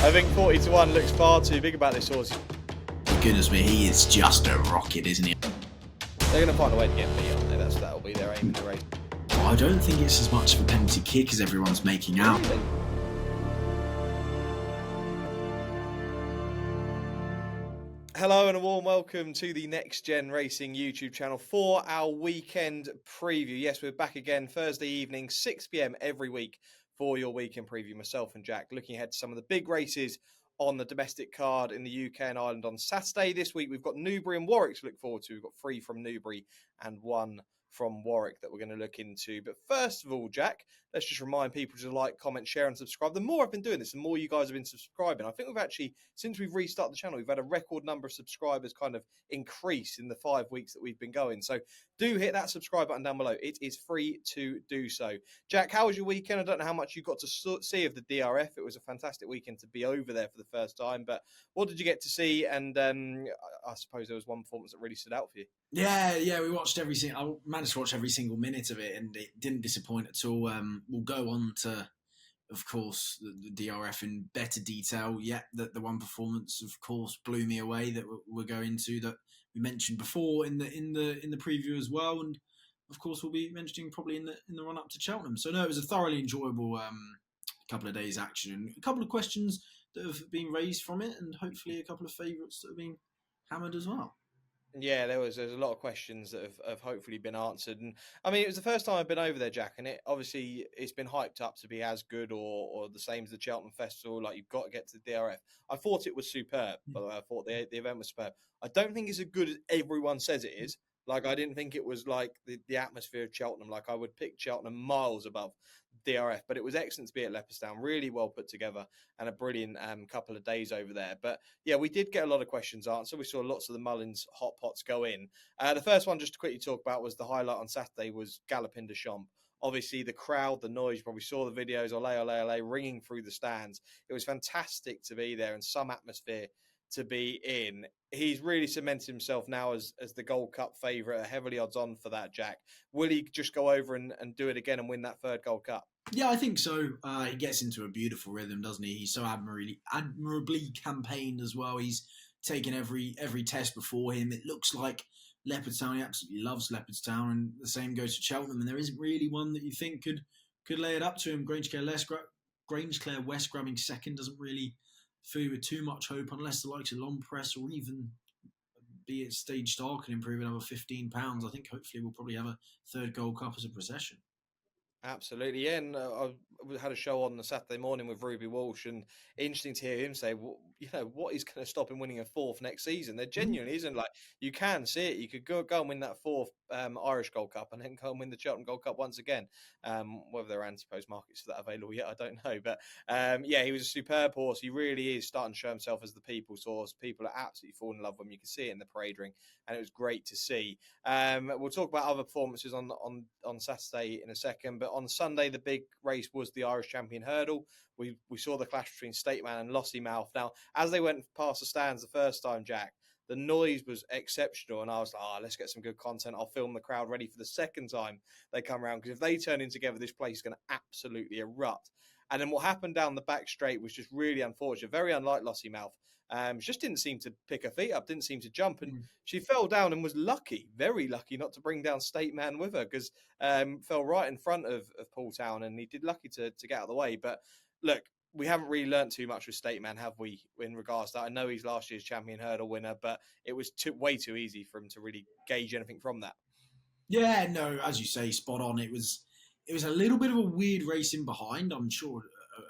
I think 40 to 1 looks far too big about this horse. Goodness me, he is just a rocket, isn't he? They're going to find a way to get beat, aren't they? That'll be their aim in the race. Well, I don't think it's as much of a penalty kick as everyone's making out. Really? Hello and a warm welcome to the Next Gen Racing YouTube channel for our weekend preview. Yes, we're back again Thursday evening, 6 p.m. every week for your weekend preview. Myself and Jack looking ahead to some of the big races on the domestic card in the UK and Ireland on Saturday. This week we've got Newbury and Warwick to look forward to. We've got 3 from Newbury and 1 from Warwick that we're going to look into. But first of all, Jack, let's just remind people to like, comment, share and subscribe. The more I've been doing this, the more you guys have been subscribing. I think we've actually, since we've restarted the channel, we've had a record number of subscribers kind of increase in the 5 weeks that we've been going. So do hit that subscribe button down below. It is free to do so. Jack, how was your weekend? I don't know how much you got to see of the DRF. It was a fantastic weekend to be over there for the first time. But what did you get to see? And I suppose there was one performance that really stood out for you. Yeah, we watched I managed to watch every single minute of it, and it didn't disappoint at all. We'll go on to, of course, the DRF in better detail. Yet that the one performance, of course, blew me away that we're going to, that we mentioned before in the preview as well, and of course we'll be mentioning probably in the run up to Cheltenham. So no, it was a thoroughly enjoyable couple of days action, and a couple of questions that have been raised from it, and hopefully a couple of favourites that have been hammered as well. Yeah, there's a lot of questions that have hopefully been answered. And I mean, it was the first time I've been over there, Jack, and it's been hyped up to be as good or the same as the Cheltenham Festival. Like, you've got to get to the DRF. I thought it was superb, by the way. I thought the event was superb. I don't think it's as good as everyone says it is. Like, I didn't think it was like the atmosphere of Cheltenham. Like, I would pick Cheltenham miles above DRF, but it was excellent to be at Leopardstown. Really well put together and a brilliant couple of days over there. But yeah, we did get a lot of questions answered. We saw lots of the Mullins hot pots go in. The first one, just to quickly talk about, was the highlight on Saturday was Galopin de Champs. Obviously, the crowd, the noise, you probably saw the videos, ole, ole, ole, ringing through the stands. It was fantastic to be there and some atmosphere to be in. He's really cemented himself now as the Gold Cup favourite, heavily odds on for that, Jack. Will he just go over and do it again and win that third Gold Cup? Yeah, I think so. He gets into a beautiful rhythm, doesn't he? He's so admirably campaigned as well. He's taken every test before him. It looks like Leopardstown, he absolutely loves Leopardstown, and the same goes to Cheltenham. And there isn't really one that you think could lay it up to him. Grangeclair West grabbing second doesn't really fill you with too much hope, unless the likes of Long Press or even be it Stage Star can improve another £15. I think hopefully we'll probably have a third Gold Cup as a procession. Absolutely, yeah. And I had a show on the Saturday morning with Ruby Walsh, and interesting to hear him say, well, what is going to stop him winning a fourth next season? There genuinely isn't. Like, you can see it. You could go and win that fourth Irish Gold Cup and then go and win the Cheltenham Gold Cup once again. Whether there are anti-post markets for that available yet, I don't know. But yeah, he was a superb horse. He really is starting to show himself as the people's horse. People are absolutely falling in love with him. You can see it in the parade ring, and it was great to see. We'll talk about other performances on Saturday in a second, but on Sunday, the big race was the Irish Champion Hurdle. We saw the clash between Stateman and Lossiemouth. Now, as they went past the stands the first time, Jack, the noise was exceptional, and I was like, let's get some good content. I'll film the crowd ready for the second time they come around, because if they turn in together, this place is going to absolutely erupt. And then what happened down the back straight was just really unfortunate, very unlike Lossiemouth. Just didn't seem to pick her feet up, didn't seem to jump, and she fell down and was lucky, very lucky, not to bring down Stateman with her, because fell right in front of Paul Town, and he did lucky to get out of the way. But look, we haven't really learnt too much with Stateman, have we, in regards to that? I know he's last year's champion hurdle winner, but it was way too easy for him to really gauge anything from that. Yeah, no, as you say, spot on. It was a little bit of a weird race in behind. I'm sure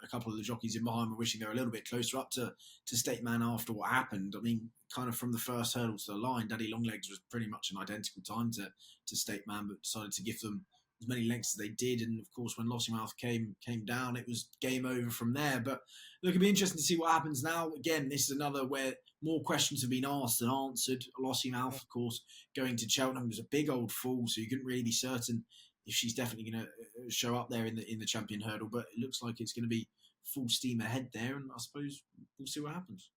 a couple of the jockeys in behind were wishing they were a little bit closer up to Stateman after what happened. I mean, kind of from the first hurdle to the line, Daddy Longlegs was pretty much an identical time to Stateman, but decided to give them as many lengths as they did. And of course, when Lossiemouth came down, it was game over from there. But look, it'll be interesting to see what happens now. Again, this is another where more questions have been asked than answered. Lossiemouth, of course, going to Cheltenham was a big old fool, so you couldn't really be certain if she's definitely going to show up there in the champion hurdle. But it looks like it's going to be full steam ahead there, and I suppose we'll see what happens.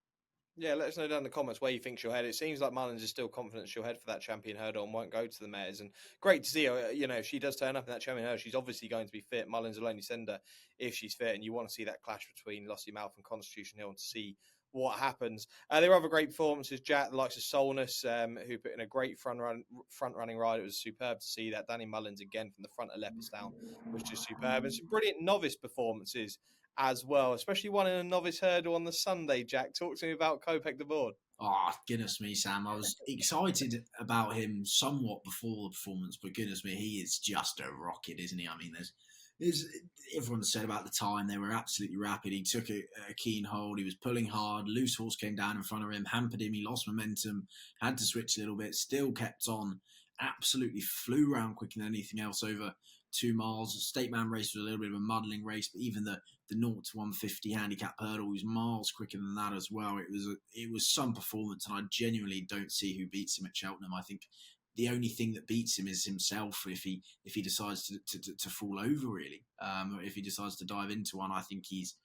Yeah, let us know down in the comments where you think she'll head. It seems like Mullins is still confident she'll head for that champion hurdle and won't go to the mares. And great to see her. If she does turn up in that champion hurdle, she's obviously going to be fit. Mullins will only send her if she's fit. And you want to see that clash between Lossiemouth and Constitution Hill and to see what happens. There are other great performances. Jack, the likes of Solness, who put in a great front running ride. It was superb to see that. Danny Mullins again from the front of Leopardstown was just superb. And some brilliant novice performances as well, especially one in a novice hurdle on the Sunday. Jack, talk to me about Kopek de Board. Oh, goodness me, Sam. I was excited about him somewhat before the performance, but goodness me, he is just a rocket, isn't he? I mean, there's everyone said about the time they were absolutely rapid. He took a keen hold. He was pulling hard. Loose horse came down in front of him, hampered him. He lost momentum, had to switch a little bit, still kept on. Absolutely flew around quicker than anything else over 2 miles. The State Man race was a little bit of a muddling race, but even the 0 to 150 handicap hurdle was miles quicker than that as well. It was some performance, and I genuinely don't see who beats him at Cheltenham. I think the only thing that beats him is himself if he decides to fall over, really. Or if he decides to dive into one, I think he's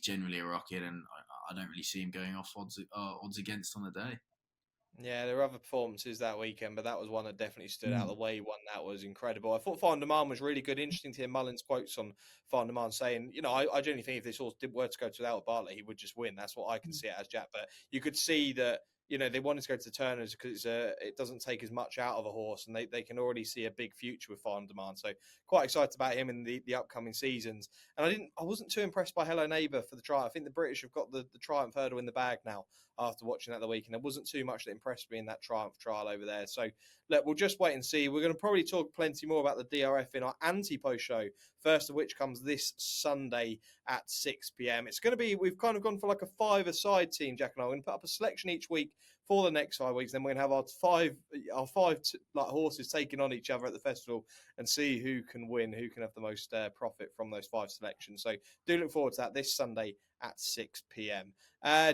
generally a rocket, and I don't really see him going off odds against on the day. Yeah, there were other performances that weekend, but that was one that definitely stood out. The way he won that was incredible. I thought Farn Demand was really good. Interesting to hear Mullins' quotes on Farn Demand saying, I genuinely think if this horse were to go to Albert Bartlett, he would just win. That's what I can see it as, Jack. But you could see that, they wanted to go to the Turners because it doesn't take as much out of a horse, and they can already see a big future with Farm Demand. So quite excited about him in the upcoming seasons. And I wasn't too impressed by Hello Neighbour for the trial. I think the British have got the Triumph hurdle in the bag now after watching that the weekend. There wasn't too much that impressed me in that Triumph trial over there. So look, we'll just wait and see. We're going to probably talk plenty more about the DRF in our anti-post show, first of which comes this Sunday at 6 p.m. It's going to be, we've kind of gone for like a five-a-side team, Jack and I. We're going to put up a selection each week for the next 5 weeks. Then we're going to have our five horses taking on each other at the festival and see who can win, who can have the most profit from those 5 selections. So do look forward to that this Sunday at 6 p.m.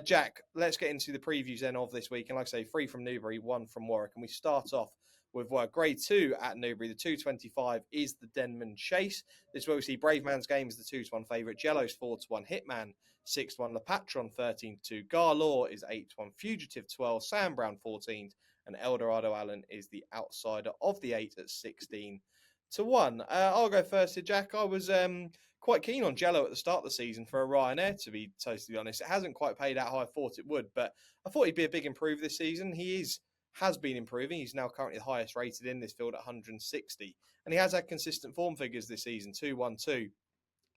Jack, let's get into the previews then of this week. And like I say, 3 from Newbury, 1 from Warwick. And we start off with Grade 2 at Newbury. The 225 is the Denman Chase. This is where we see Brave Man's Game is the 2-1 favourite. Jello's 4-1. Hitman 6-1. Le Patron 13-2. Garlaw is 8-1. Fugitive 12. Sam Brown 14. And Eldorado Allen is the outsider of the 8 at 16-1. I'll go first here, Jack. I was quite keen on Jello at the start of the season for a Ryanair, to be totally honest. It hasn't quite paid out how I thought it would, but I thought he'd be a big improve this season. He has been improving. He's now currently the highest rated in this field at 160, and he has had consistent form figures this season, 2-1-2.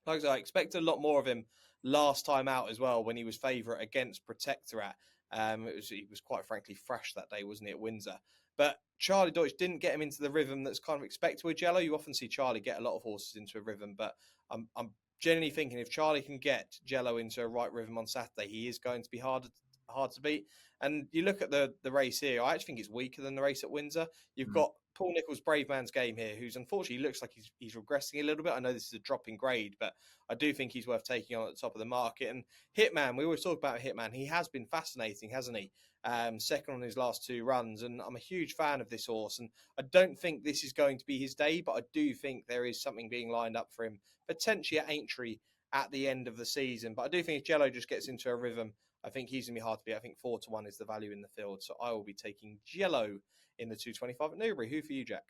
Like I said, I expected a lot more of him last time out as well when he was favourite against Protectorat. He was quite frankly fresh that day, wasn't he, at Windsor? But Charlie Deutsch didn't get him into the rhythm that's kind of expected with Jello. You often see Charlie get a lot of horses into a rhythm, but I'm generally thinking if Charlie can get Jello into a right rhythm on Saturday, he is going to be hard to beat. And you look at the race here, I actually think it's weaker than the race at Windsor. You've got Paul Nicholls' Brave Man's Game here, who's unfortunately looks like he's regressing a little bit. I know this is a drop in grade, but I do think he's worth taking on at the top of the market. And Hitman, we always talk about Hitman. He has been fascinating, hasn't he? Second on his last 2 runs, and I'm a huge fan of this horse. And I don't think this is going to be his day, but I do think there is something being lined up for him, potentially at Aintree at the end of the season. But I do think if Jello just gets into a rhythm, I think he's going to be hard to beat. I think 4-1 is the value in the field. So I will be taking Jello in the 225 at Newbury. Who for you, Jack?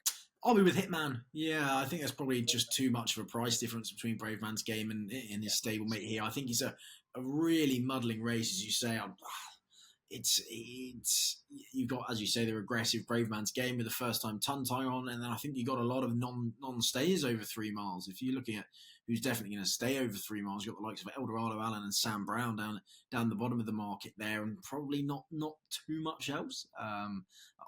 I'll be with Hitman. Yeah, I think there's probably just too much of a price difference between Brave Man's Game and his stablemate here. I think it's a really muddling race, as you say. It's you've got, as you say, the regressive Brave Man's Game with the first time ton tie on, and then I think you got a lot of non-stayers over 3 miles. If you're looking at who's definitely going to stay over 3 miles, you've got the likes of Eldorado Allen and Sam Brown down the bottom of the market there, and probably not too much else.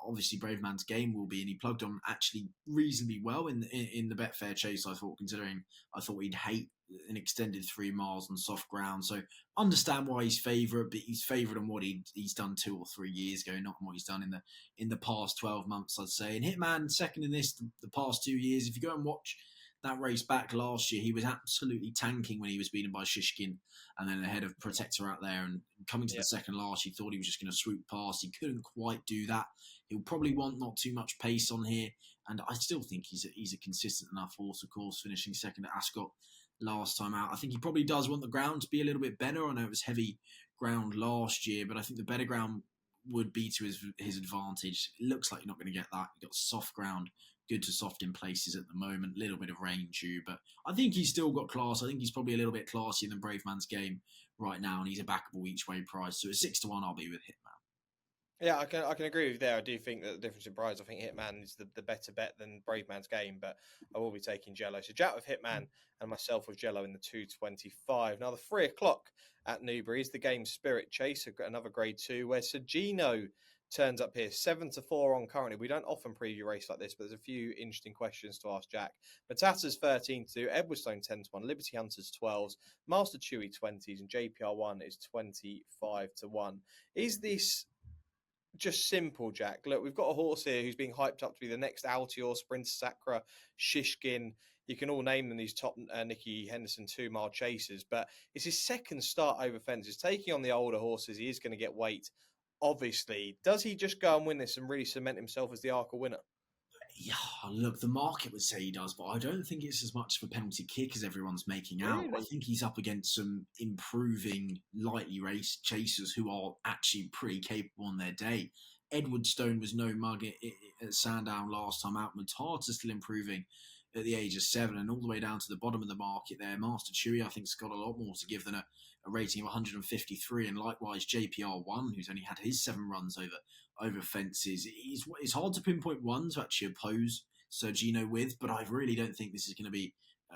Obviously, Brave Man's Game will be, and he plugged on actually reasonably well in the Betfair Chase. I thought, considering I thought he'd hate an extended 3 miles on soft ground. So understand why he's favourite, but he's favourite on what he's done 2 or 3 years ago, not on what he's done in the past 12 months, I'd say. And Hitman second in this the past 2 years. If you go and watch that race back last year, he was absolutely tanking when he was beaten by Shishkin and then ahead of Protector out there. And coming to the second last, he thought he was just going to swoop past. He couldn't quite do that. He'll probably want not too much pace on here. And I still think he's a consistent enough horse, of course, finishing second at Ascot last time out. I think he probably does want the ground to be a little bit better. I know it was heavy ground last year, but I think the better ground would be to his advantage. It looks like you're not going to get that. You've got soft ground, good to soft in places at the moment, little bit of rain due, but I think he's still got class. I think he's probably a little bit classier than Brave Man's Game right now, and he's a backable each way price. So at 6-1, I'll be with Hitman. Yeah, I can agree with you there. I do think that the difference in price, I think Hitman is the better bet than Brave Man's Game, but I will be taking Jello. So Jack with Hitman and myself with Jello in the 225. Now the 3 o'clock at Newbury is the game Spirit Chase, another grade 2, where Sergino turns up here 7-4 on currently. We don't often preview race like this, but there's a few interesting questions to ask Jack. Matata's 13-2, Edwardstone 10-1, Liberty Hunters 12s, Master Chewy 20s, and JPR1 is 25-1. Is this just simple, Jack? Look, we've got a horse here who's being hyped up to be the next Altior, Sprint Sacra, Shishkin. You can all name them, these top Nicky Henderson 2-mile chasers, but it's his second start over fences. Taking on the older horses, he is going to get weight, obviously. Does he just go and win this and really cement himself as the Arkle winner? Yeah, look, the market would say he does, but I don't think it's as much of a penalty kick as everyone's making out. Really? I think he's up against some improving lightly raced chasers who are actually pretty capable on their day. Edwardstone was no mug at Sandown last time out. Matata's still improving at the age of 7, and all the way down to the bottom of the market there. Master Chewy, I think, has got a lot more to give than a rating of 153, and likewise JPR1, who's only had his 7 runs over fences. It's hard to pinpoint one to actually oppose Sergino with, but I really don't think this is going to be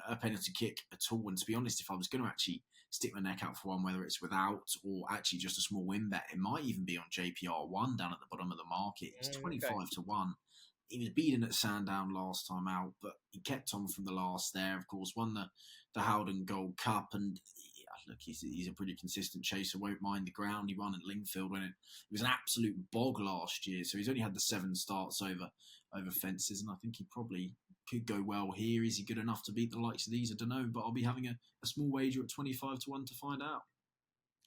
a penalty kick at all. And to be honest, if I was going to actually stick my neck out for one, whether it's without or actually just a small win bet, it might even be on JPR1 down at the bottom of the market. It's 25-1. He was beaten at Sandown last time out, but he kept on from the last there. Of course, won the Howden Gold Cup, and look, he's a pretty consistent chaser. Won't mind the ground. He won at Lingfield when it was an absolute bog last year, so he's only had the 7 starts over fences, and I think he probably could go well here. Is he good enough to beat the likes of these? I don't know, but I'll be having a small wager at 25-1 to find out.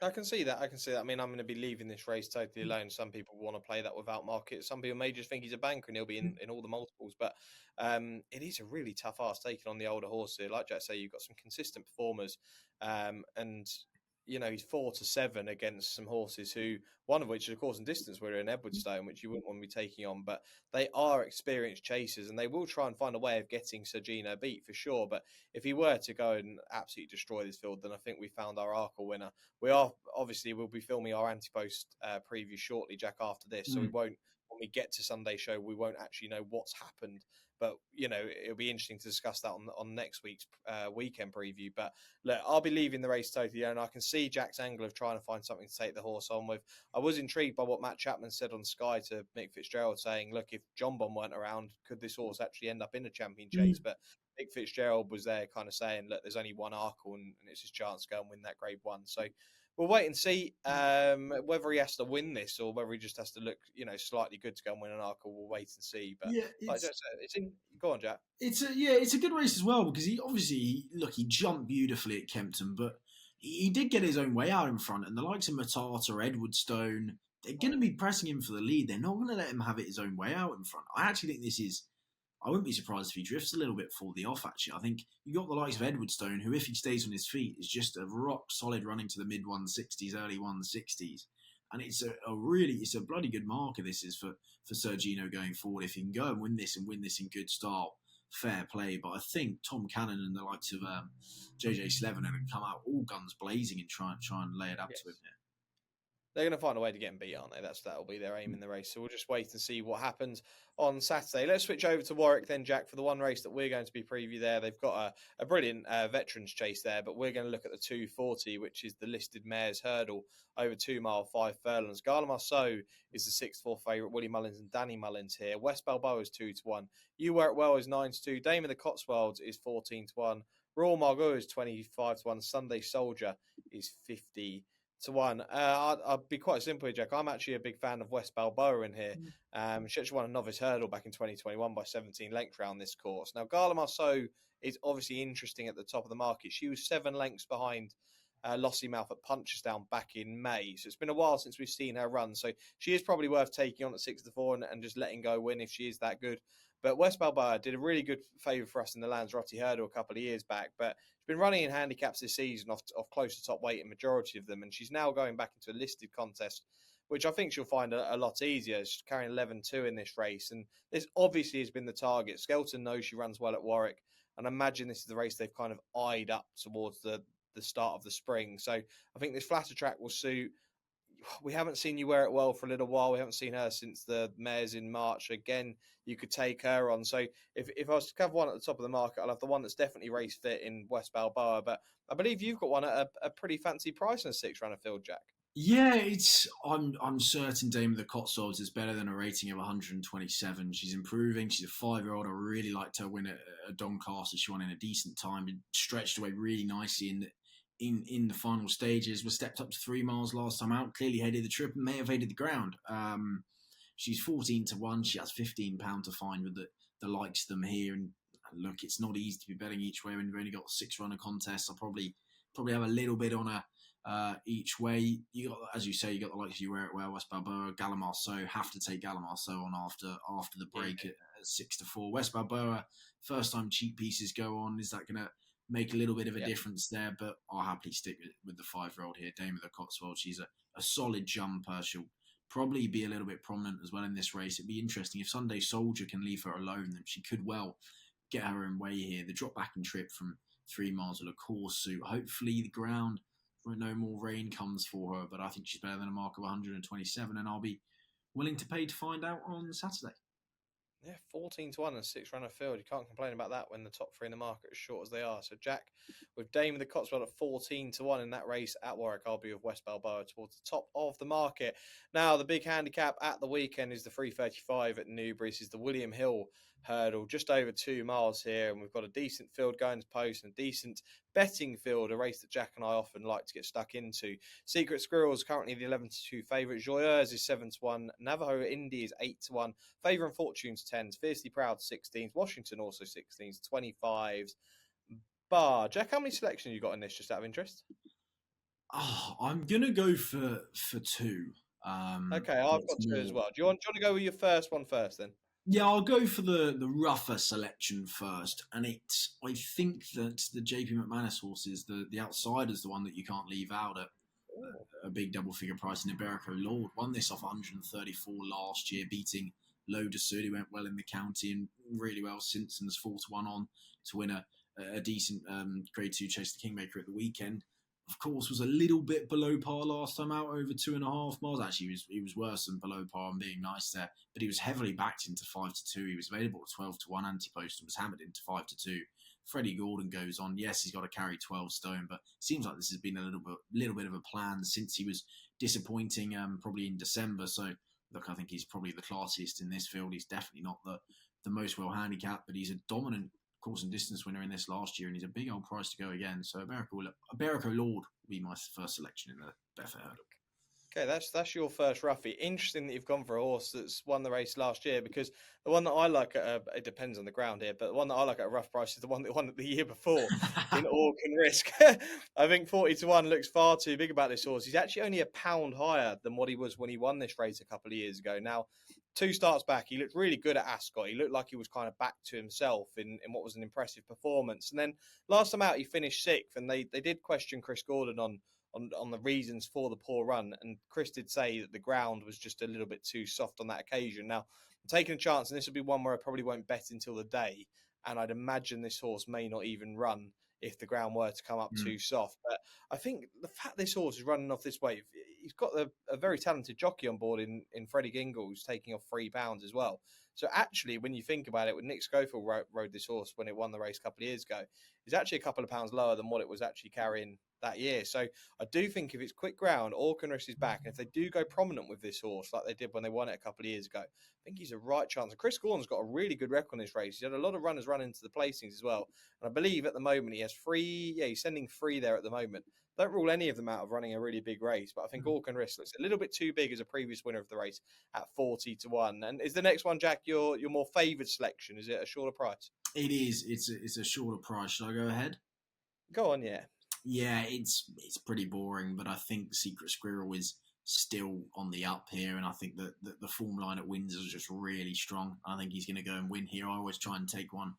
I can see that. I mean, I'm going to be leaving this race totally alone. Some people want to play that without market. Some people may just think he's a banker and he'll be in all the multiples. But it is a really tough ask taking on the older horse here. Like Jack say, you've got some consistent performers, and he's 4-7 against some horses who, one of which is of course in distance winner in Edwardstone, which you wouldn't want to be taking on. But they are experienced chasers, and they will try and find a way of getting Sergino beat for sure. But if he were to go and absolutely destroy this field, then I think we found our Arkle winner. We'll be filming our anti-post preview shortly, Jack, after this, so we won't. When we get to Sunday show, we won't actually know what's happened. But, it'll be interesting to discuss that on next week's weekend preview. But, look, I'll be leaving the race totally alone. I can see Jack's angle of trying to find something to take the horse on with. I was intrigued by what Matt Chapman said on Sky to Mick Fitzgerald, saying, look, if John Bon weren't around, could this horse actually end up in a champion chase? But Mick Fitzgerald was there kind of saying, look, there's only one Arkle and it's his chance to go and win that grade 1. So we'll wait and see whether he has to win this or whether he just has to look, slightly good to go and win an Arkle. We'll wait and see. But yeah, it's in. Go on, Jack. It's a good race as well because he jumped beautifully at Kempton, but he did get his own way out in front. And the likes of Matata, Edwardstone, they're going to be pressing him for the lead. They're not going to let him have it his own way out in front. I actually think this is. I wouldn't be surprised if he drifts a little bit for the off, actually. I think you got the likes of Edwardstone, who, if he stays on his feet, is just a rock solid running to the mid 160s, early 160s. And it's a bloody good marker, this is for Sergino going forward. If he can go and win this in good style, fair play. But I think Tom Cannon and the likes of JJ Slevin are going to come out all guns blazing and try and lay it up to him here. They're going to find a way to get him beat, aren't they? That'll be their aim in the race. So we'll just wait and see what happens on Saturday. Let's switch over to Warwick then, Jack, for the one race that we're going to be preview there. They've got a brilliant veterans chase there, but we're going to look at the 240, which is the listed mares hurdle over 2 mile 5 furlongs. Gala Marceau is the 6-4 favourite. Willie Mullins and Danny Mullins here. West Balboa is 2-1. You Work Well is 9-2. Dame of the Cotswolds is 14-1. Royal Margot is 25-1. Sunday Soldier is 50-1. I'll be quite simple here, Jack. I'm actually a big fan of West Balboa in here. She actually won a novice hurdle back in 2021 by 17 lengths round this course. Now, Gala Marceau is obviously interesting at the top of the market. She was 7 lengths behind Lossiemouth at Punchestown back in May. So it's been a while since we've seen her run. So she is probably worth taking on at 6-4 and just letting go win if she is that good. But West Balboa did a really good favour for us in the Lanzarote Hurdle a couple of years back. But she's been running in handicaps this season off close to top weight in majority of them. And she's now going back into a listed contest, which I think she'll find a lot easier. She's carrying 11-2 in this race. And this obviously has been the target. Skelton knows she runs well at Warwick. And I imagine this is the race they've kind of eyed up towards the start of the spring. So I think this flatter track will suit. We haven't seen You Wear It Well for a little while. We haven't seen her since the mares in March. Again, you could take her on. So if I was to cover one at the top of the market, I'll have the one that's definitely race fit in West Balboa. But I believe you've got one at a pretty fancy price in a 6-runner field, Jack. Yeah, I'm certain Dame of the Cotswolds is better than a rating of 127. She's improving. She's a 5-year-old. I really liked her win at Doncaster. She won in a decent time and stretched away really nicely in the final stages. Was stepped up to 3 miles last time out. Clearly headed the trip and may have headed the ground. She's 14-1. She has £15 to find with the likes of them here. And look, it's not easy to be betting each way when you've only got 6-runner contests. I'll probably have a little bit on her. Each way, you got, as you say, you got the likes of You Wear It Well, West Balboa, Galamarceau. Have to take Galamarceau on after the break at 6-4. West Balboa, first time cheap pieces go on. Is that going to make a little bit of a difference there? But I'll happily stick with the 5-year-old here, Dame of the Cotswolds. She's a solid jumper. She'll probably be a little bit prominent as well in this race. It'd be interesting if Sunday Soldier can leave her alone, then she could well get her own way here. The drop back and trip from 3 miles will of course suit. Hopefully the ground, no more rain comes for her, but I think she's better than a mark of 127, and I'll be willing to pay to find out on Saturday. Yeah, 14-1 and 6-runner field. You can't complain about that when the top 3 in the market are as short as they are. So Jack, with Dame of the Cotswold at 14-1 in that race at Warwick, I'll be with West Balboa towards the top of the market. Now, the big handicap at the weekend is the 3:35 at Newbury. This is the William Hill Hurdle, just over 2 miles here, and we've got a decent field going to post and a decent betting field, a race that Jack and I often like to get stuck into. Secret Squirrels currently the 11-2 favourite. Joyeuse is 7-1. Navajo Indy is 8-1. Favour and Fortune's 10s. Fiercely Proud 16s. Washington also 16s. 25s. Bar. Jack, how many selections you got in this, just out of interest? I'm going to go for 2. Okay, I've got 2 as well. Do you want to go with your first one first then? Yeah, I'll go for the rougher selection first, and I think that the JP McManus horse is the outsider's the one that you can't leave out at a big double figure price. In Iberico Lord won this off 134 last year, beating Lo de Sud, who went well in the county and really well since, and has 4-1 on to win a decent Grade 2 Chase the Kingmaker at the weekend. Of course, was a little bit below par last time out, over 2.5 miles. Actually, he was worse than below par and being nice there. But he was heavily backed into 5-2. He was available at 12-1 anti-post and was hammered into 5-2. Freddie Gordon goes on. Yes, he's got to carry 12 stone, but it seems like this has been a little bit of a plan since he was disappointing, probably in December. So, look, I think he's probably the classiest in this field. He's definitely not the most well handicapped, but he's a dominant course and distance winner in this last year, and he's a big old price to go again. So Iberico Lord will be my first selection in the Betfair Hurdle. Okay, that's your first roughie. Interesting that you've gone for a horse that's won the race last year, because the one that I like at it depends on the ground here, but the one that I like at a rough price is the one that won it the year before in All Can Risk. I think 40-1 looks far too big about this horse. He's actually only £1 higher than what he was when he won this race a couple of years ago. Now, 2 starts back, he looked really good at Ascot. He looked like he was kind of back to himself in what was an impressive performance. And then last time out, he finished 6th, and they did question Chris Gordon on the reasons for the poor run, and Chris did say that the ground was just a little bit too soft on that occasion. Now, I'm taking a chance, and this will be one where I probably won't bet until the day, and I'd imagine this horse may not even run if the ground were to come up too soft. But I think the fact this horse is running off this way, he's got a very talented jockey on board in Freddie Gingle, who's taking off £3 as well. So actually, when you think about it, when Nick Schofield rode this horse when it won the race a couple of years ago, it's actually a couple of pounds lower than what it was actually carrying that year. So I do think if it's quick ground, All Can Risk is back, and if they do go prominent with this horse like they did when they won it a couple of years ago, I think he's a right chance. And Chris Gordon's got a really good record in this race. He's had a lot of runners run into the placings as well, and I believe at the moment he has 3. Yeah, he's sending 3 there at the moment. Don't rule any of them out of running a really big race, but I think All Can Risk looks a little bit too big as a previous winner of the race at 40-1. And is the next one, Jack, your more favoured selection? Is it a shorter price? It is. It's a shorter price. Should I go ahead? Go on, yeah. Yeah, it's pretty boring, but I think Secret Squirrel is still on the up here, and I think that the form line at Windsor is just really strong. I think he's going to go and win here. I always try and take one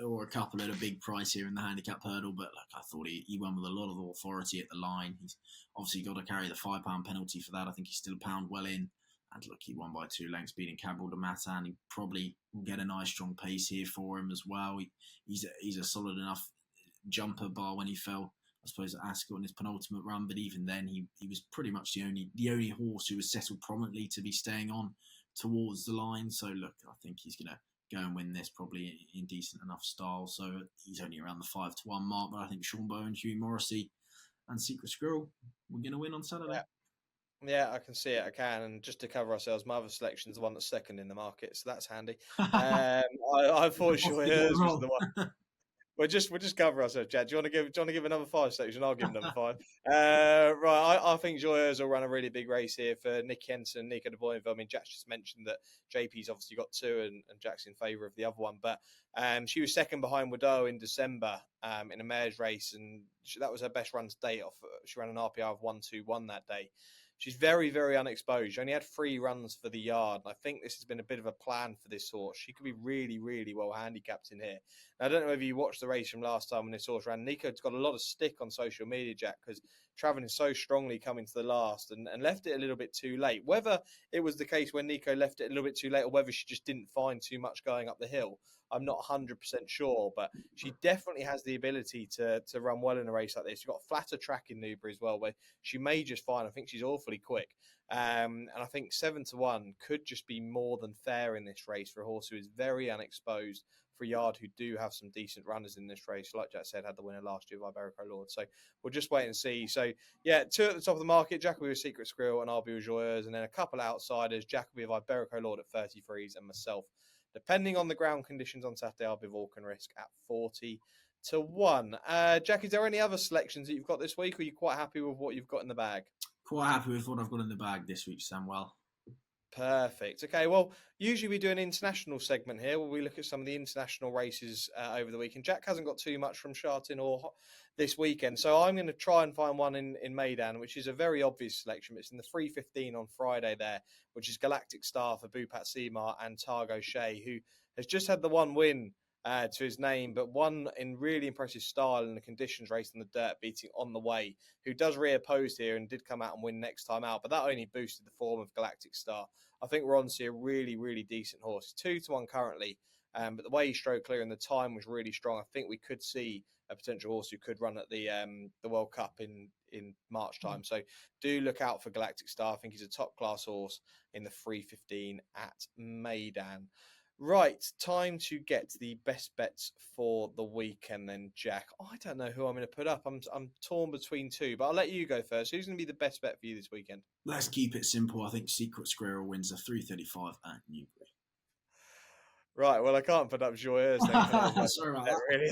or a couple at a big price here in the handicap hurdle, but I thought he won with a lot of authority at the line. He's obviously got to carry the £5 penalty for that. I think he's still a pound well in. And look, he won by 2 lengths, beating Cabrol de Matan. He probably will get a nice strong pace here for him as well. He's a solid enough jumper, bar when he fell, I suppose, at Ascot in his penultimate run. But even then, he was pretty much the only horse who was settled prominently to be staying on towards the line. So look, I think he's going to go and win this probably in decent enough style. So he's only around the 5-1 mark. But I think Sean Bowen, Hughie Morrissey, and Secret Squirrel we're going to win on Saturday. Yeah, I can see it. I can. And just to cover ourselves, my other selection is the one that's second in the market, so that's handy. I thought Joyeuse was the one. We'll just cover ourselves, Chad. Do you want to give another 5 selection? I'll give number 5. Right, I think Joyeuse will run a really big race here for Nick Henson, Nico de Boinville. I mean, Jack's just mentioned that JP's obviously got 2 and Jack's in favour of the other one. But she was second behind Wadeau in December in a mare's race, and that was her best run to date. She ran an RPI of 1:21 that day. She's very, very unexposed. She only had 3 runs for the yard. And I think this has been a bit of a plan for this horse. She could be really, really well handicapped in here. Now, I don't know whether you watched the race from last time when this horse ran. Nico's got a lot of stick on social media, Jack, because travelling so strongly coming to the last and left it a little bit too late. Whether it was the case when Nico left it a little bit too late or whether she just didn't find too much going up the hill, I'm not 100% sure, but she definitely has the ability to run well in a race like this. You've got a flatter track in Newbury as well, where she may just find. I think she's awfully quick. And I think 7-1 could just be more than fair in this race for a horse who is very unexposed, for a yard who do have some decent runners in this race. Like Jack said, had the winner last year by Iberico Lord. So we'll just wait and see. So, yeah, 2 at the top of the market. Jack will be with Secret Squirrel and I'll be with Joyeuse. And then a couple outsiders. Jack will be with Iberico Lord at 33s and myself, depending on the ground conditions on Saturday, I'll be Vulcan Risk at 40-1. Jack, is there any other selections that you've got this week, or are you quite happy with what you've got in the bag? Quite happy with what I've got in the bag this week, Samwell. Perfect. Okay, well, usually we do an international segment here where we look at some of the international races over the weekend. Jack hasn't got too much from Shartin or this weekend, so I'm going to try and find one in Meydan, which is a very obvious selection. It's in the 3:15 on Friday there, which is Galactic Star for Bupat Seamar and Targo Shea, who has just had the one win to his name, but won in really impressive style in the conditions race in the dirt, beating On the Way, who does reoppose here and did come out and win next time out, but that only boosted the form of Galactic Star. I think we're on to see a really, really decent horse. 2-1 currently, but the way he strode clear and the time was really strong. I think we could see a potential horse who could run at the World Cup in March time. So do look out for Galactic Star. I think he's a top class horse in the 3:15 at Meydan. Right, time to get the best bets for the weekend then, Jack. I don't know who I'm going to put up. I'm torn between 2, but I'll let you go first. Who's going to be the best bet for you this weekend? Let's keep it simple. I think Secret Squirrel wins a 3:35 at Newbury. Right, well, I can't put up Joyeuse then. Sorry about that. Really.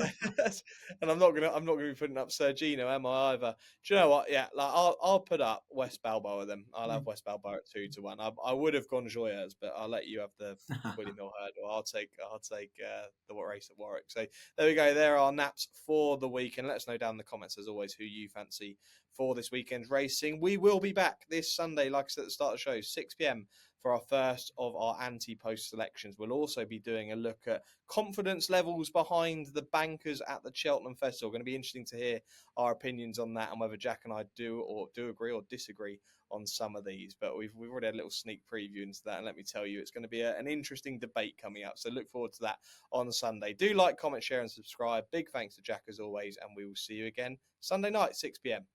And I'm not gonna be putting up Sergino, am I either? Do you know what? Yeah, like I'll put up West Balboa then. I'll have West Balboa at 2-1. I would have gone Joyeuse, but I'll let you have the William Hill hurdle. I'll take the race at Warwick. So there we go. There are naps for the weekend. Let us know down in the comments as always who you fancy for this weekend's racing. We will be back this Sunday, like I said at the start of the show, 6 p.m. for our first of our anti-post selections. We'll also be doing a look at confidence levels behind the bankers at the Cheltenham Festival. Going to be interesting to hear our opinions on that and whether Jack and I do agree or disagree on some of these. But we've already had a little sneak preview into that, and let me tell you, it's going to be an interesting debate coming up. So look forward to that on Sunday. Do like, comment, share, and subscribe. Big thanks to Jack as always, and we will see you again Sunday night, 6 p.m.